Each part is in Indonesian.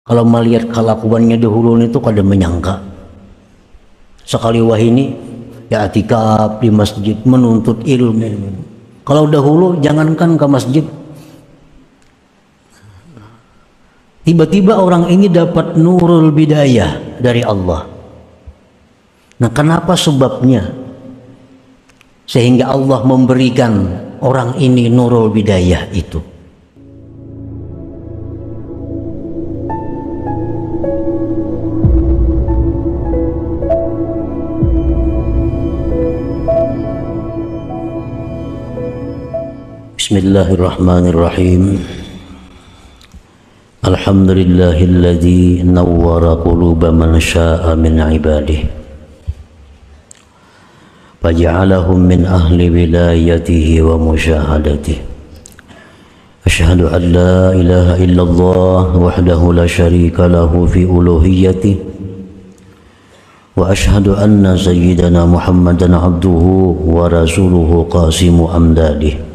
Kalau melihat kelakuannya dahulu itu kadang menyangka sekali wahini ya atikaf di masjid menuntut ilmu. Kalau dahulu jangankan ke masjid, tiba-tiba orang ini dapat nurul bidayah dari Allah. Nah, kenapa sebabnya sehingga Allah memberikan orang ini nurul bidayah itu? Bismillahirrahmanirrahim. Alhamdulillahilladzi nawwara quluba man syaa'a min 'ibadihi faj'alahum min ahli wilayatihi wa musyahadatihi. Asyhadu an la ilaha illallah wahdahu la syarika lahu fi uluhiyyatihi wa asyhadu anna sayyidana Muhammadan 'abduhu wa rasuluhu qasimu amdadihi.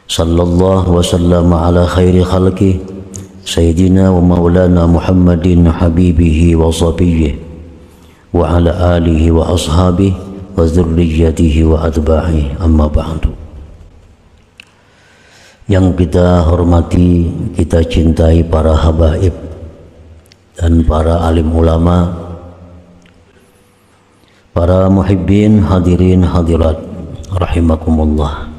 Sallallahu wa sallama ala khairi khalqih Sayyidina wa maulana Muhammadin habibihi wa sabiyyih wa ala alihi wa ashabihi wa zurriyatihi wa atba'ihi, amma ba'du. Yang kita hormati, kita cintai para habaib dan para alim ulama, para muhibbin hadirin hadirat rahimakumullah.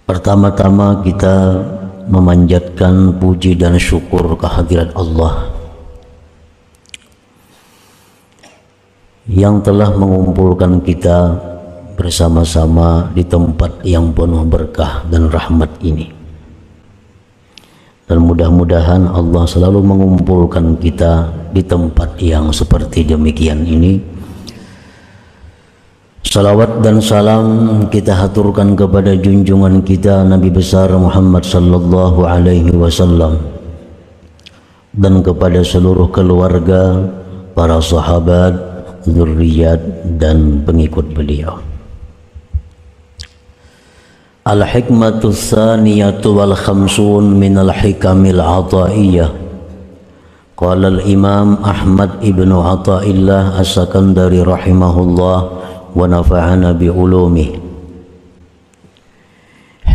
Pertama-tama kita memanjatkan puji dan syukur kehadirat Allah yang telah mengumpulkan kita bersama-sama di tempat yang penuh berkah dan rahmat ini. Dan mudah-mudahan Allah selalu mengumpulkan kita di tempat yang seperti demikian ini. Salawat dan salam kita haturkan kepada junjungan kita Nabi besar Muhammad sallallahu alaihi wasallam dan kepada seluruh keluarga, para sahabat, zurriyat dan pengikut beliau. Al-hikmatu tsaniyatu wal khamsun min al-hikamil ataiyah. Qala al-Imam Ahmad ibnu Athaillah As-Sakandari rahimahullah wa nafa'ana bi'ulumih.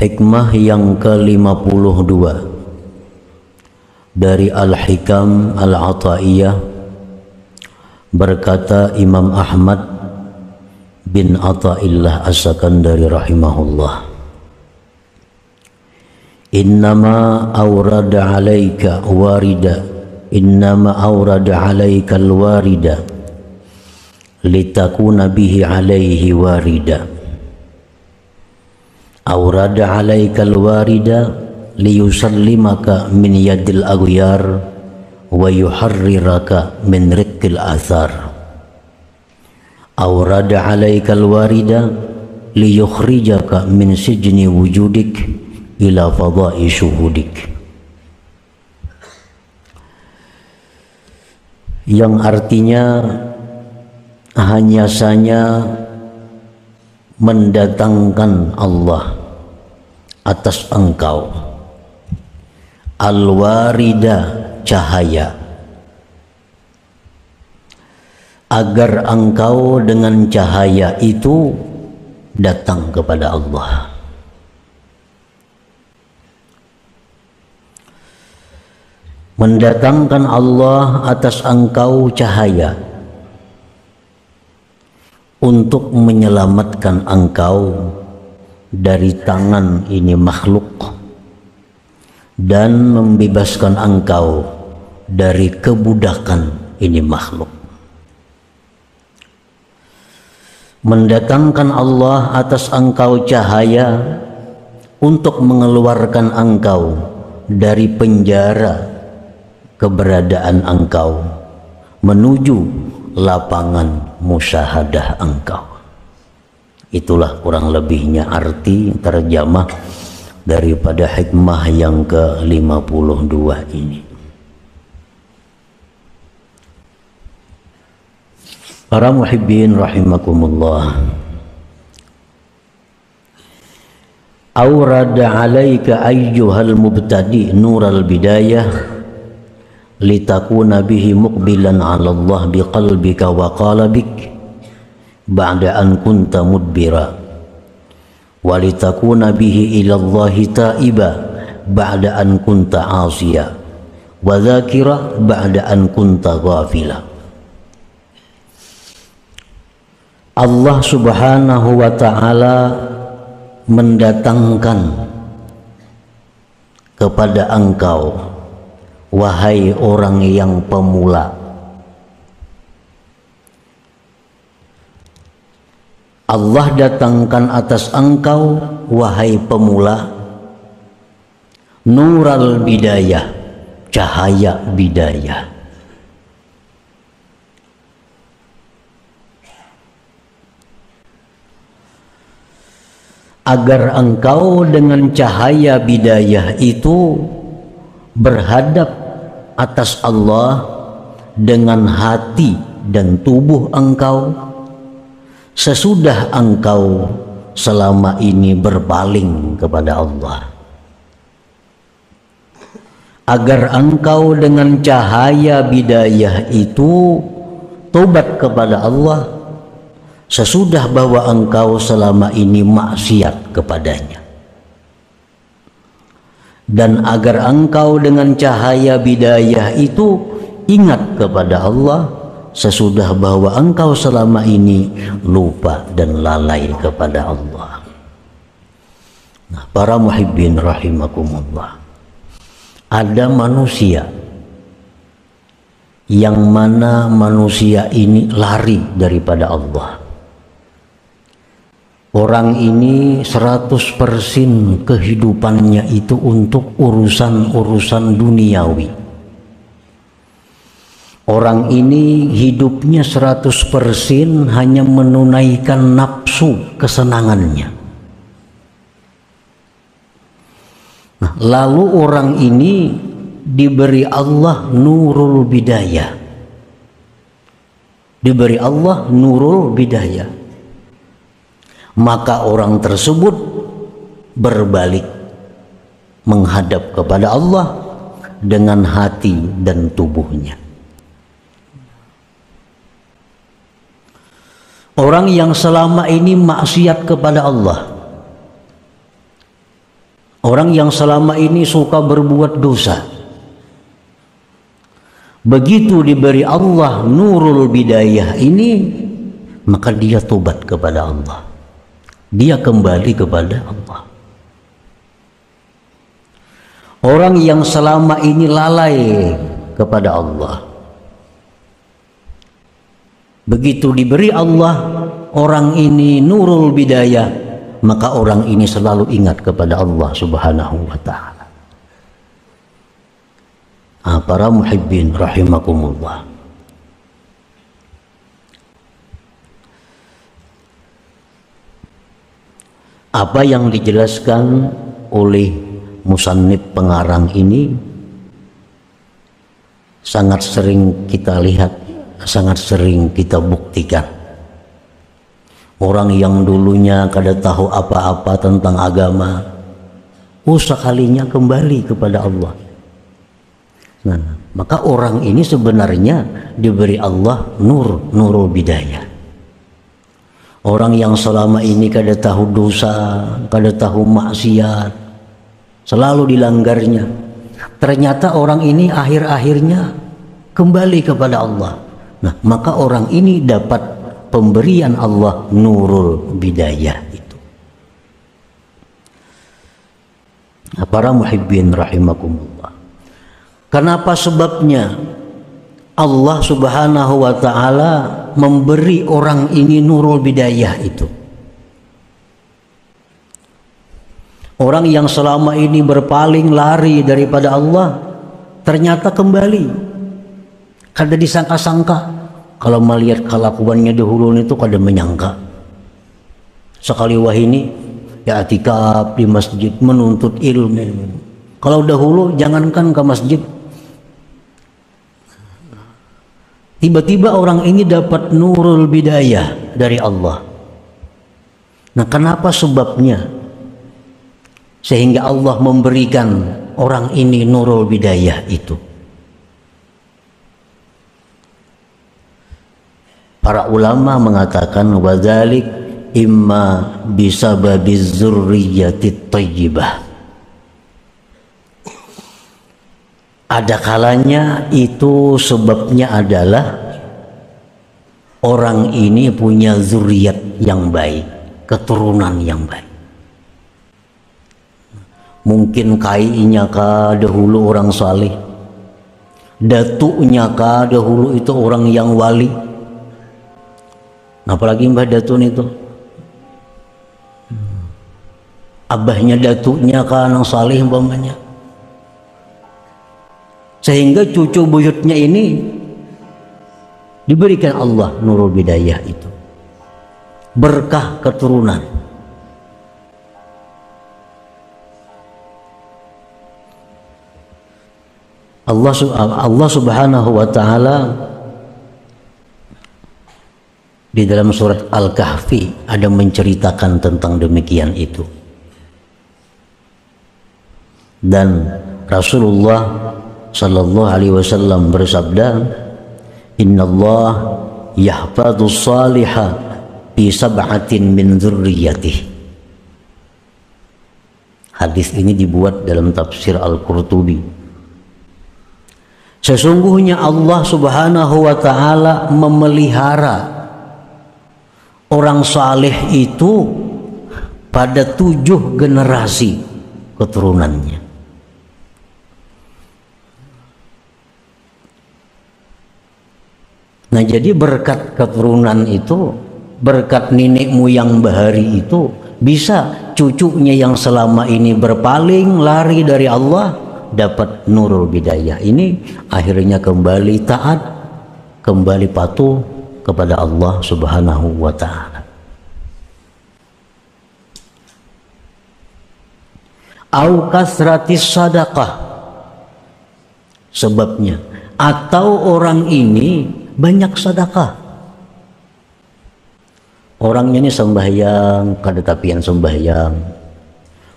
Hikmah yang ke-52 dari Al-Hikam Al-Ataiyah, berkata Imam Ahmad bin Athaillah As-Sakandari rahimahullah, innama awrada alaika warida, innama awrada alaika al-warida litakuna bihi alaihi warida, awrada alaikal warida liyusallimaka min yadil aghyar wa yuharriraka min riqqil athar, awrada alaikal warida liyukhrijaka min sijni wujudik ila fadai syuhudik. Yang artinya hanya saja mendatangkan Allah atas engkau al-warida, cahaya, agar engkau dengan cahaya itu datang kepada Allah. Mendatangkan Allah atas engkau cahaya untuk menyelamatkan engkau dari tangan ini makhluk dan membebaskan engkau dari kebudakan ini makhluk. Mendatangkan Allah atas engkau cahaya untuk mengeluarkan engkau dari penjara keberadaan engkau menuju lapangan musyahadah engkau. Itulah kurang lebihnya arti terjemah daripada hikmah yang ke-52 ini. Para muhibbin rahimakumullah, Awrada alaika ayyuhal mubtadi nural bidayah litakuna bihi muqbilan 'ala Allah biqalbika wa qalbik ba'da an kunta mudbira wa litakuna bihi ila Allah taiba ba'da an kunta 'asiya wa dzakira ba'da an kunta ghafila. Allah Subhanahu wa ta'ala mendatangkan kepada engkau, wahai orang yang pemula, Allah datangkan atas engkau, wahai pemula, nural bidayah, cahaya bidayah. Agar engkau dengan cahaya bidayah itu berhadap atas Allah dengan hati dan tubuh engkau sesudah engkau selama ini berpaling kepada Allah. Agar engkau dengan cahaya bidayah itu tobat kepada Allah sesudah bahwa engkau selama ini maksiat kepadanya, dan agar engkau dengan cahaya bidayah itu ingat kepada Allah sesudah bahwa engkau selama ini lupa dan lalai kepada Allah. Nah, para muhibbin rahimakumullah, ada manusia yang mana manusia ini lari daripada Allah. Orang ini 100% kehidupannya itu untuk urusan-urusan duniawi. Orang ini hidupnya 100% hanya menunaikan nafsu kesenangannya. Nah, lalu orang ini diberi Allah nurul bidayah. Diberi Allah nurul bidayah. Maka orang tersebut berbalik menghadap kepada Allah dengan hati dan tubuhnya. Orang yang selama ini maksiat kepada Allah, orang yang selama ini suka berbuat dosa, begitu diberi Allah nurul bidayah ini, maka dia tobat kepada Allah. Dia kembali kepada Allah. Orang yang selama ini lalai kepada Allah, begitu diberi Allah orang ini nurul bidayah, maka orang ini selalu ingat kepada Allah Subhanahu wa ta'ala. Para muhibbin rahimakumullah, apa yang dijelaskan oleh musannif pengarang ini sangat sering kita lihat, sangat sering kita buktikan. Orang yang dulunya kada tahu apa-apa tentang agama, sekalinya kembali kepada Allah. Nah, maka orang ini sebenarnya diberi Allah nurul bidayah. Orang yang selama ini kada tahu dosa, kada tahu maksiat, selalu dilanggarnya, ternyata orang ini akhir-akhirnya kembali kepada Allah. Nah, maka orang ini dapat pemberian Allah nurul bidayah itu. Nah, para muhibbin rahimakumullah, kenapa sebabnya Allah Subhanahu wa ta'ala memberi orang ini nurul bidayah itu? Orang yang selama ini berpaling lari daripada Allah ternyata kembali. Kada disangka-sangka. Kalau melihat kelakuannya dahulu itu kada menyangka. Sekali wahini ya atikaf di masjid menuntut ilmu. Kalau dahulu jangankan ke masjid, tiba-tiba orang ini dapat nurul bidayah dari Allah. Nah, kenapa sebabnya? sehingga Allah memberikan orang ini nurul bidayah itu. Para ulama mengatakan wadzalik imma bisababiz dzurriyyatit thayyibah. Ada kalanya itu sebabnya adalah orang ini punya zuriat yang baik, keturunan yang baik. Mungkin kainya kah dahulu orang saleh, datuknya kah dahulu itu orang yang wali. Apalagi Mbah Datun itu, abahnya datuknya kah orang saleh umpamanya. Sehingga cucu buyutnya ini diberikan Allah nurul bidayah itu, berkah keturunan. Allah Subhanahu wa taala di dalam surat Al-Kahfi ada menceritakan tentang demikian itu. Dan Rasulullah sallallahu alaihi wasallam bersabda, "Innallah yahfadzus salihah fi sab'atin min dzurriyyatihi." Hadis ini dibuat dalam tafsir Al-Qurtubi. Sesungguhnya Allah Subhanahu wa taala memelihara orang saleh itu pada 7 generasi keturunannya. Nah, jadi berkat keturunan itu, berkat nenek moyang bahari itu, bisa cucunya yang selama ini berpaling lari dari Allah dapat nurul bidayah. Ini akhirnya kembali taat, kembali patuh kepada Allah Subhanahu wa taala. Au kasratis sadaqah, sebabnya, atau orang ini banyak sedekah. Orangnya ini sembahyang, kadetapian sembahyang,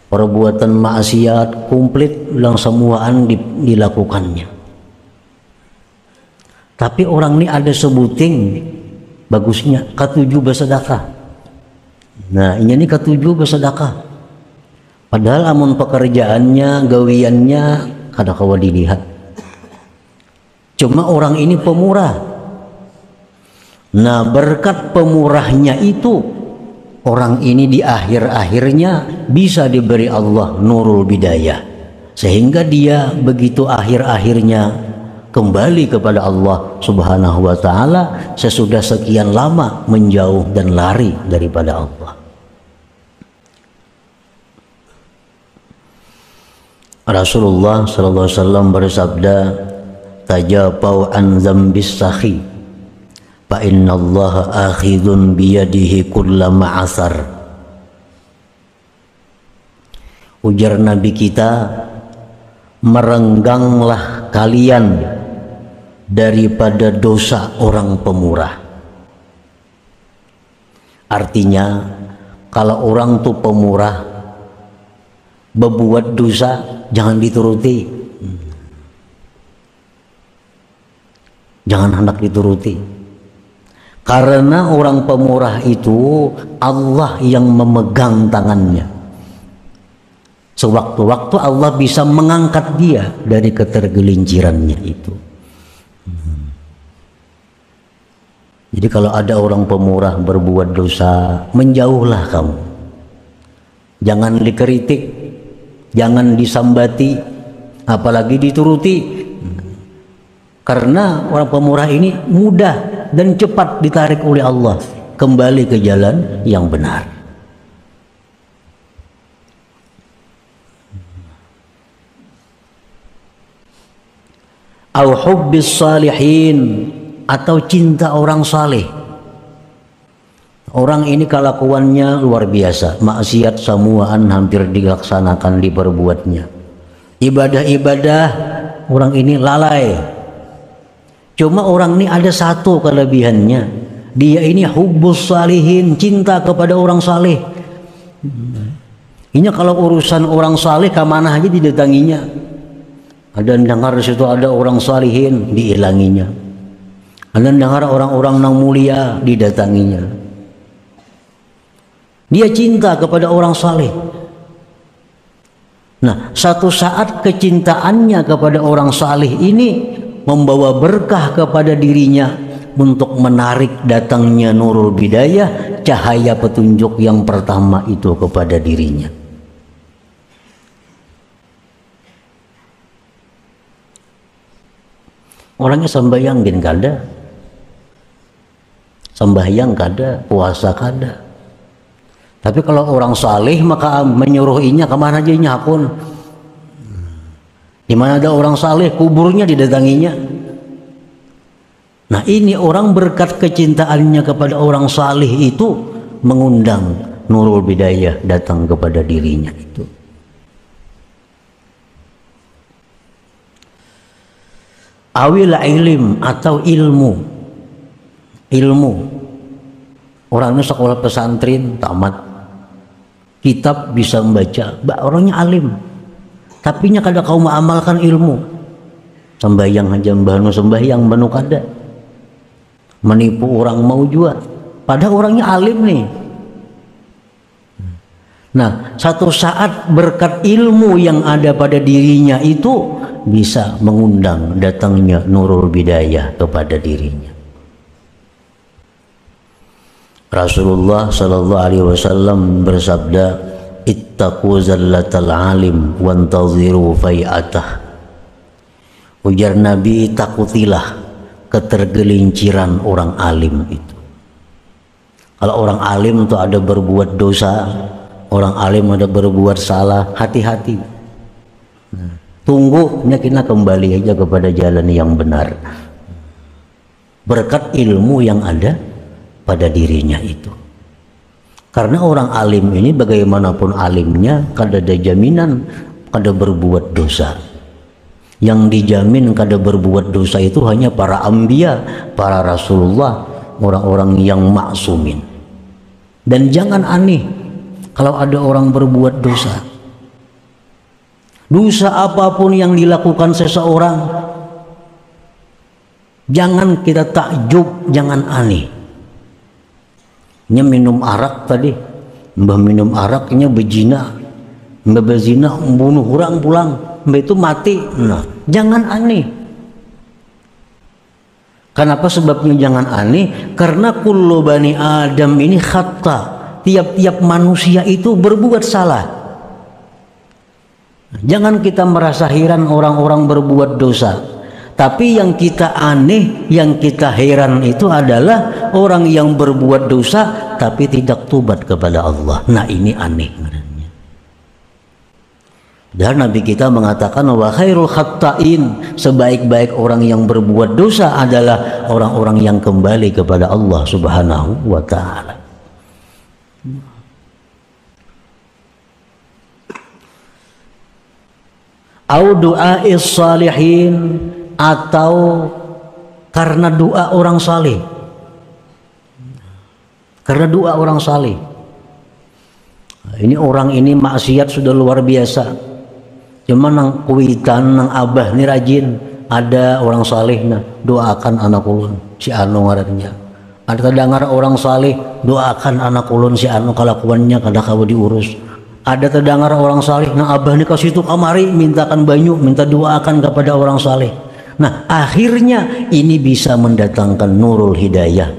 perbuatan maksiat komplit ulang semuaan dilakukannya. Tapi orang ini ada sebuting bagusnya ketujuh bersedekah. Nah, ini ketujuh bersedekah. Padahal amun pekerjaannya, gawiannya kada kawa dilihat. Cuma orang ini pemurah. Nah, berkat pemurahnya itu, orang ini di akhir-akhirnya bisa diberi Allah nurul bidayah, sehingga dia begitu akhir-akhirnya kembali kepada Allah Subhanahu wa taala sesudah sekian lama menjauh dan lari daripada Allah. Rasulullah sallallahu alaihi wasallam bersabda, "Tajabau an dzambis sakhi fa innallaha akhidun biyadihi kullama asar." Ujar Nabi kita, merengganglah kalian daripada dosa orang pemurah. Artinya, kalau orang tuh pemurah berbuat dosa, jangan dituruti, jangan hendak dituruti. Karena orang pemurah itu Allah yang memegang tangannya. Sewaktu-waktu Allah bisa mengangkat dia dari ketergelincirannya itu. Jadi kalau ada orang pemurah berbuat dosa, menjauhlah kamu. Jangan dikritik, jangan disambati, apalagi dituruti. Karena orang pemurah ini mudah dan cepat ditarik oleh Allah kembali ke jalan yang benar. Au hubbis salihin, atau cinta orang saleh. Orang ini kelakuannya luar biasa, maksiat semuaan hampir dilaksanakan, diperbuatnya. Ibadah-ibadah orang ini lalai. Cuma orang ini ada satu kelebihannya, dia ini hubbus salihin, cinta kepada orang saleh. Ini kalau urusan orang saleh kemana aja didatanginya. Ada dengar di situ ada orang salihin, diilanginya. Ada dengar orang-orang yang mulia, didatanginya. Dia cinta kepada orang saleh. Nah, satu saat kecintaannya kepada orang saleh ini membawa berkah kepada dirinya untuk menarik datangnya nurul bidayah, cahaya petunjuk yang pertama itu kepada dirinya. Orangnya sembahyang gin kada, sembahyang kada, puasa kada. Tapi kalau orang saleh maka menyuruhinya kemana aja nyakun. Di mana ada orang saleh, kuburnya didatanginya. Nah, ini orang berkat kecintaannya kepada orang saleh itu mengundang nurul bidayah datang kepada dirinya itu. Awil ilim atau ilmu. Orangnya sekolah pesantren tamat, kitab bisa membaca, orangnya alim, tapi nya kada kau mengamalkan ilmu. Sembahyang aja mbahnu sembahyang banu kada, menipu orang mau juga, padahal orangnya alim nih. Nah, satu saat berkat ilmu yang ada pada dirinya itu bisa mengundang datangnya nurul bidayah kepada dirinya. Rasulullah sallallahu alaihi wasallam bersabda, ittaqu zallatal alim wantaziru fai'atah. Ujar Nabi, takutilah ketergelinciran orang alim itu. Kalau orang alim itu ada berbuat dosa, orang alim ada berbuat salah, hati-hati. Tunggunya kita kembali aja kepada jalan yang benar berkat ilmu yang ada pada dirinya itu. Karena orang alim ini bagaimanapun alimnya kada ada jaminan kada berbuat dosa. Yang dijamin kada berbuat dosa itu hanya para anbiya, para rasulullah, orang-orang yang maksumin. Dan jangan aneh kalau ada orang berbuat dosa. Dosa apapun yang dilakukan seseorang, jangan kita takjub, jangan aneh. Nya minum arak tadi, mbah minum araknya bezina, mbah bezina membunuh orang pulang, mbah itu mati. Nah, jangan aneh. Kenapa sebabnya jangan aneh? Karena kullu bani Adam ini khata. Tiap-tiap manusia itu berbuat salah. Jangan kita merasa heran orang-orang berbuat dosa. Tapi yang kita aneh, yang kita heran itu adalah orang yang berbuat dosa tapi tidak tobat kepada Allah. Nah, ini aneh. Dan Nabi kita mengatakan wa khairul khatta'in, sebaik-baik orang yang berbuat dosa adalah orang-orang yang kembali kepada Allah Subhanahu wa ta'ala. Au du'a'is salihin, atau karena doa orang saleh. Karena doa orang saleh. Ini orang ini maksiat sudah luar biasa. Cuma nang kuitan nang abah ni rajin, ada orang saleh nah doakan anak ulun si anu ngarannya. Ada terdengar orang saleh doakan anak ulun si anu kalakuannya kada kawa diurus. Ada terdengar orang saleh, nah abah ni kasih itu kamari mintakan banyu, minta doakan kepada orang saleh. Nah, akhirnya ini bisa mendatangkan nurul hidayah,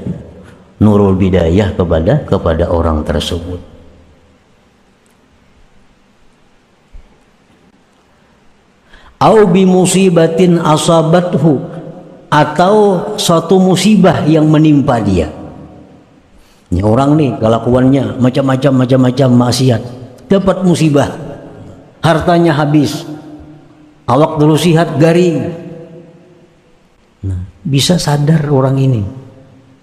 nurul bidayah kepada orang tersebut. Au bi musibatin asabathu, atau suatu musibah yang menimpa dia. Ini orang nih kelakuannya macam-macam maksiat, dapat musibah, hartanya habis, awak dulu sihat garing. Nah, bisa sadar orang ini.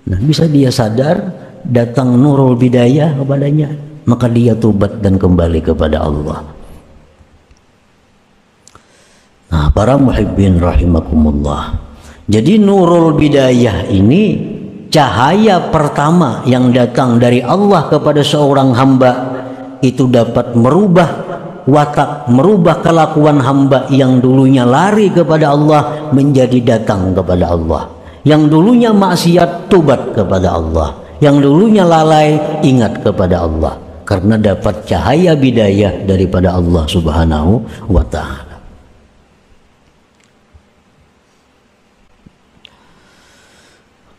Nah, bisa dia sadar, datang nurul bidayah kepadanya, maka dia tobat dan kembali kepada Allah. Nah, para muhibbin rahimakumullah. Jadi nurul bidayah ini cahaya pertama yang datang dari Allah kepada seorang hamba itu dapat merubah watak, merubah kelakuan hamba yang dulunya lari kepada Allah menjadi datang kepada Allah, yang dulunya maksiat tobat kepada Allah, yang dulunya lalai ingat kepada Allah, karena dapat cahaya bidayah daripada Allah Subhanahu wa ta'ala.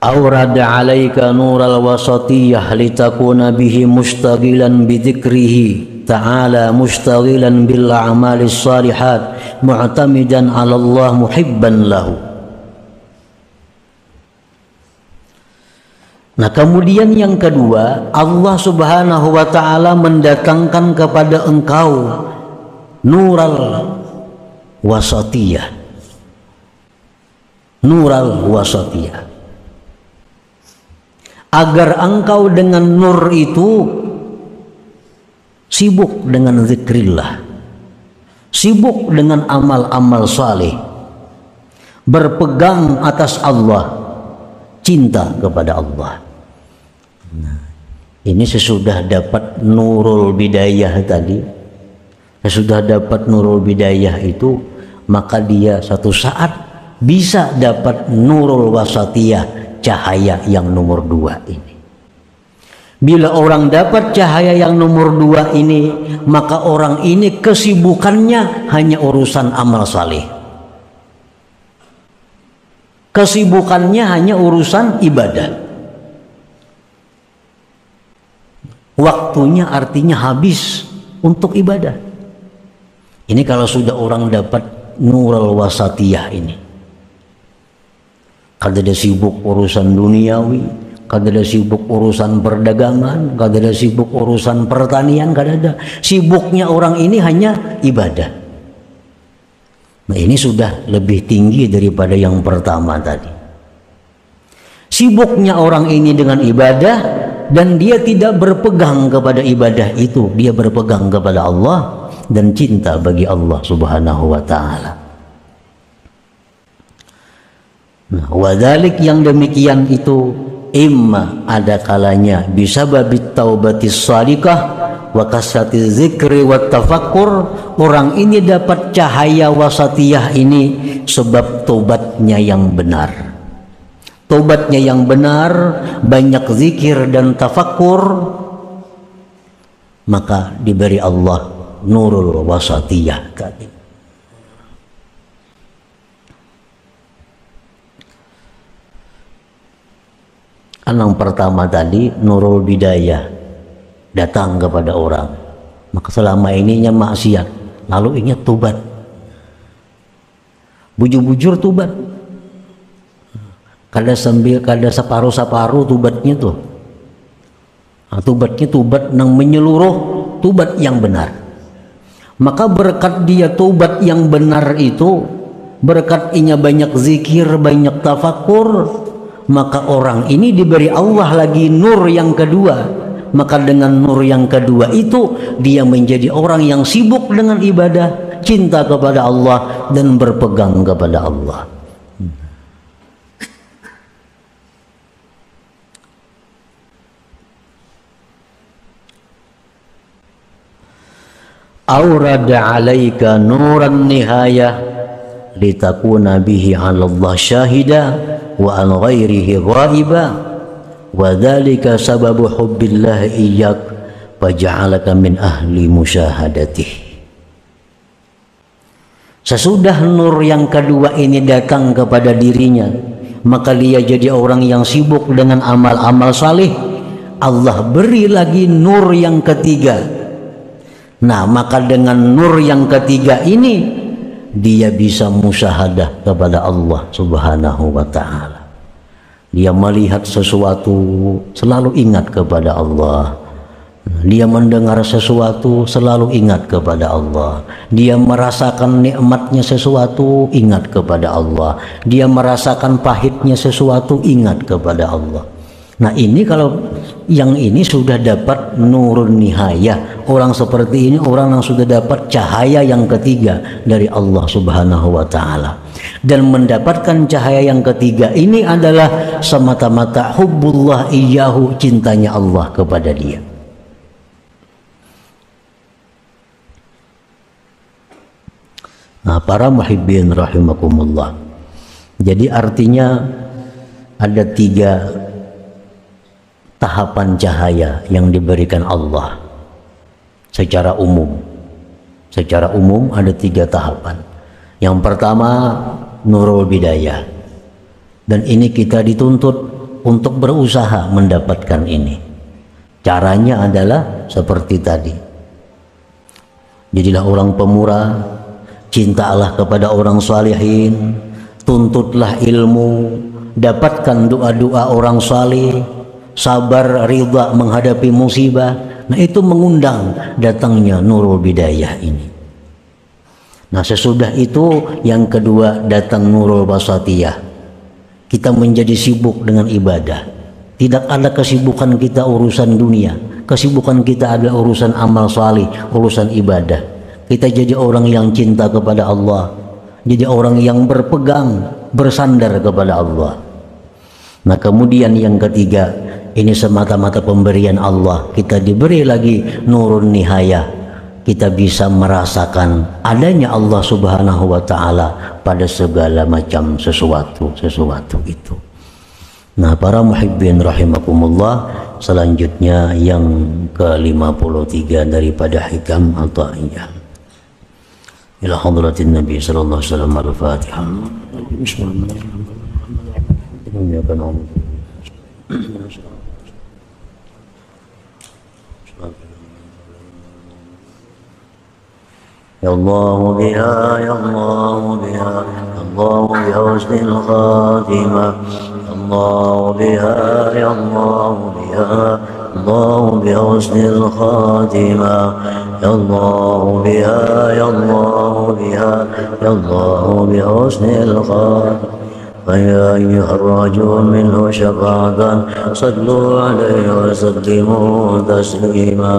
Awrada alaika nural wasatiyah litakuna bihi mustaghilan bidzikrihi ta'ala, mustaghilan bil a'malis salihat, mu'tamidan 'ala Allah muhibban lahu. Nah, kemudian yang kedua, Allah Subhanahu wa ta'ala mendatangkan kepada engkau nural wasatiyah. Nural wasatiyah, agar engkau dengan nur itu sibuk dengan zikrillah, sibuk dengan amal-amal saleh, berpegang atas Allah, cinta kepada Allah. Nah, ini sesudah dapat nurul bidayah tadi, sesudah dapat nurul bidayah itu, maka dia satu saat bisa dapat nurul wasatiyah, cahaya yang nomor 2 ini. Bila orang dapat cahaya yang nomor 2 ini, maka orang ini kesibukannya hanya urusan amal saleh, kesibukannya hanya urusan ibadah. Waktunya artinya habis untuk ibadah. Ini kalau sudah orang dapat nurul wasatiyah ini. Kada ada sibuk urusan duniawi, kada ada sibuk urusan perdagangan, kada ada sibuk urusan pertanian, kada ada. Sibuknya orang ini hanya ibadah. Nah, ini sudah lebih tinggi daripada yang pertama tadi. Sibuknya orang ini dengan ibadah dan dia tidak berpegang kepada ibadah itu, dia berpegang kepada Allah dan cinta bagi Allah Subhanahu wa ta'ala. Nah, wadalik yang demikian itu imma ada kalanya bisa babit taubatis shadiqah wa kasratiz zikri wat tafakkur, orang ini dapat cahaya wasatiyah ini sebab tobatnya yang benar. Tobatnya yang benar, banyak zikir dan tafakkur, maka diberi Allah nurul wasatiyah tadi. Yang pertama tadi nurul bidayah datang kepada orang, maka selama ininya maksiat, lalu ingat tobat, bujur-bujur tobat, kada sambil kada separuh-separuh tobatnya tuh. Nah, tobatnya tobat nang menyeluruh, tobat yang benar. Maka berkat dia tobat yang benar itu, berkat inya banyak zikir, banyak tafakur, maka orang ini diberi Allah lagi nur yang kedua. Maka dengan nur yang kedua itu dia menjadi orang yang sibuk dengan ibadah, cinta kepada Allah dan berpegang kepada Allah. Aurada alaika nuran nihayah litakuna bihi 'ala Allah syahida wa an ghairihi ghaiba wa dzalika sababu hubbillah iyyak faj'alaka min ahli musyahadatih. Sesudah nur yang kedua ini datang kepada dirinya, maka dia jadi orang yang sibuk dengan amal-amal saleh. Allah beri lagi nur yang ketiga. Nah, maka dengan nur yang ketiga ini dia bisa musyahadah kepada Allah Subhanahu wa ta'ala. Dia melihat sesuatu selalu ingat kepada Allah. Dia mendengar sesuatu selalu ingat kepada Allah. Dia merasakan nikmatnya sesuatu ingat kepada Allah. Dia merasakan pahitnya sesuatu ingat kepada Allah. Nah, ini kalau yang ini sudah dapat nurun nihayah, orang seperti ini orang yang sudah dapat cahaya yang ketiga dari Allah Subhanahu wa ta'ala. Dan mendapatkan cahaya yang ketiga ini adalah semata-mata hubbullah iyyahu, cintanya Allah kepada dia. Nah, para muhibbin rahimakumullah. Jadi artinya ada 3 tahapan cahaya yang diberikan Allah secara umum. Secara umum ada 3 tahapan. Yang pertama nurul bidayah, dan ini kita dituntut untuk berusaha mendapatkan ini. Caranya adalah seperti tadi, jadilah orang pemurah, cintalah kepada orang salihin, tuntutlah ilmu, dapatkan doa-doa orang salih, sabar ridha menghadapi musibah. Nah, itu mengundang datangnya nurul bidayah ini. Nah, sesudah itu yang kedua datang nurul basatiyah. Kita menjadi sibuk dengan ibadah. Tidak ada kesibukan kita urusan dunia. Kesibukan kita adalah urusan amal salih, urusan ibadah. Kita jadi orang yang cinta kepada Allah. Jadi orang yang berpegang, bersandar kepada Allah. Nah, kemudian yang ketiga, ini semata-mata pemberian Allah. Kita diberi lagi nurun nihayah. Kita bisa merasakan adanya Allah Subhanahu wa Ta'ala pada segala macam sesuatu itu. Nah, para muhibbin rahimakumullah, selanjutnya yang ke-53 daripada hikam Athaiyah. Ila hadratin Nabi sallallahu alaihi wasallam. Al-Fatihah. Bismillahirrahmanirrahim. Ya Allah biha, ya Allah biha, Allah bi husnil khatimah. Allah biha, ya Allah biha, Allah bi husnil khatimah. Ya Allah biha, ya Allah biha, ya Allah bi husnil khatimah. فيا أيها الراجون منه شفاعة صلوا عليه وسلموا تسليما.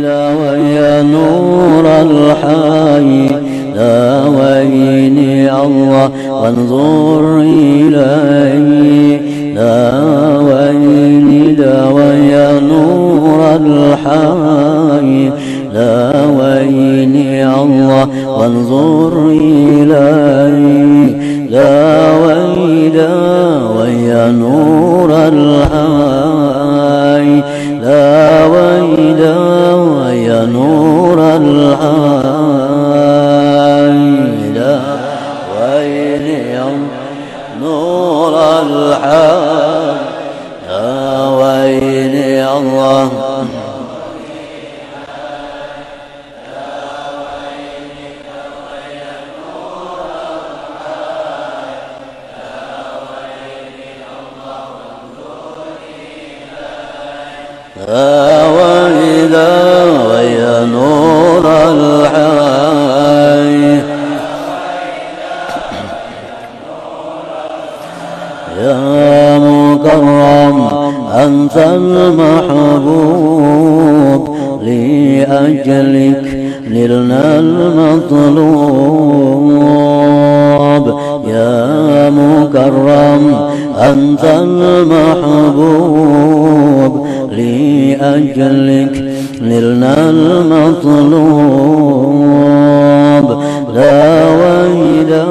لا ويا نور الحي، لا ويني الله وانظر إلي، لا ويني لا ويا نور الحي، لا ويني الله وانظر إلي، لا ويا نور الحي، لا ويا نور الحي، لا ويا نور الحي، لا ويا الله ويا نور الحي، يا مكرم أنت المحبوب، لأجلك نلنا المطلوب، يا مكرم أنت المحبوب، لأجلك نلنا المطلوب، لا ويلا